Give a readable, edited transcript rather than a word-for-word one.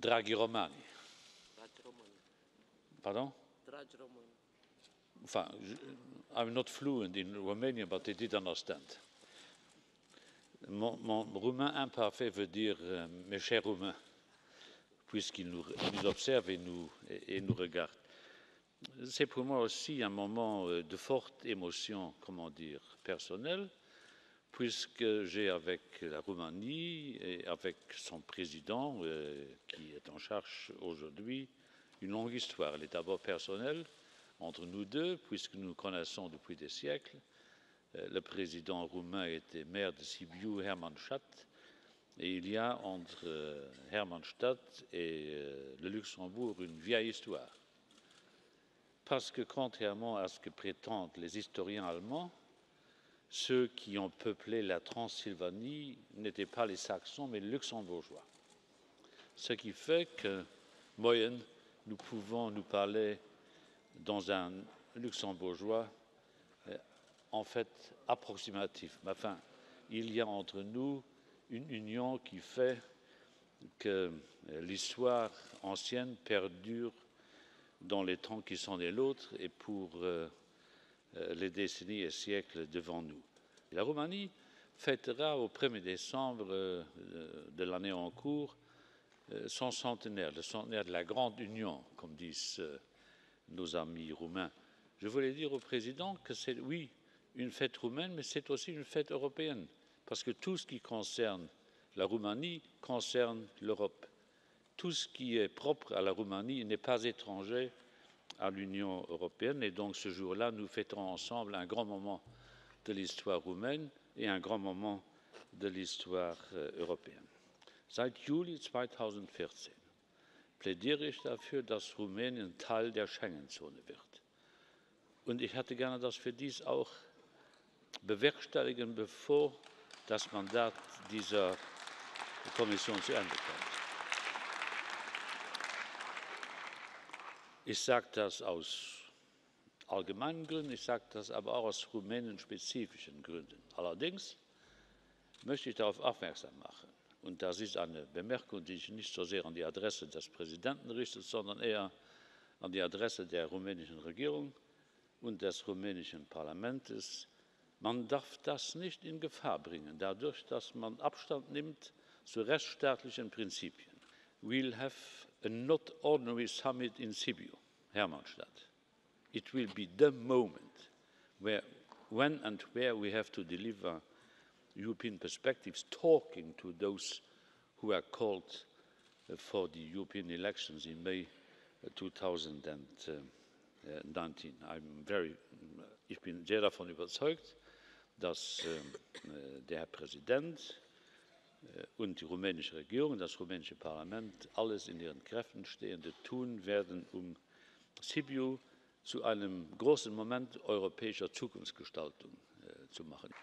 Draghi Romani. Pardon? Enfin, I'm not fluent in Romanian, but I did understand. Mon roumain imparfait veut dire mes chers roumains, puisqu'ils nous observent et nous regardent. C'est pour moi aussi un moment de forte émotion, comment dire, personnelle, puisque j'ai avec la Roumanie et avec son président, qui est en charge aujourd'hui, une longue histoire. Elle est d'abord personnelle entre nous deux, puisque nous connaissons depuis des siècles. Le président roumain était maire de Sibiu, Hermannstadt, et il y a entre Hermannstadt et le Luxembourg une vieille histoire. Parce que contrairement à ce que prétendent les historiens allemands, ceux qui ont peuplé la Transylvanie n'étaient pas les Saxons, mais les Luxembourgeois. Ce qui fait que, moyenne, nous pouvons nous parler dans un luxembourgeois en fait approximatif. Mais enfin, il y a entre nous une union qui fait que l'histoire ancienne perdure dans les temps qui sont les nôtres et pour les décennies et siècles devant nous. La Roumanie fêtera au 1er décembre de l'année en cours son centenaire, le centenaire de la Grande Union, comme disent nos amis roumains. Je voulais dire au président que c'est, oui, une fête roumaine, mais c'est aussi une fête européenne, parce que tout ce qui concerne la Roumanie concerne l'Europe. Tout ce qui est propre à la Roumanie n'est pas étranger à l'Union européenne, et donc ce jour-là, nous fêtons ensemble un grand moment de l'histoire roumaine et un grand moment de l'histoire européenne. Seit Juli 2014 plädiere ich dafür, dass Rumänien Teil der Schengen-Zone wird. Und ich hätte gerne, dass wir dies auch bewerkstelligen, bevor das Mandat dieser Kommission zu Ende kommt. Ich sage das aus allgemeinen Gründen, ich sage das aber auch aus rumänenspezifischen Gründen. Allerdings möchte ich darauf aufmerksam machen, und das ist eine Bemerkung, die ich nicht so sehr an die Adresse des Präsidenten richte, sondern eher an die Adresse der rumänischen Regierung und des rumänischen Parlaments. Man darf das nicht in Gefahr bringen, dadurch, dass man Abstand nimmt zu rechtsstaatlichen Prinzipien. We'll have a not ordinary summit in Sibiu, Hermannstadt. It will be the moment when and where we have to deliver European perspectives, talking to those who are called for the European elections in May 2019. Ich bin sehr davon überzeugt, dass der Herr Präsident und die rumänische Regierung, das rumänische Parlament alles in ihren Kräften Stehende tun werden, um Sibiu zu einem großen Moment europäischer Zukunftsgestaltung zu machen.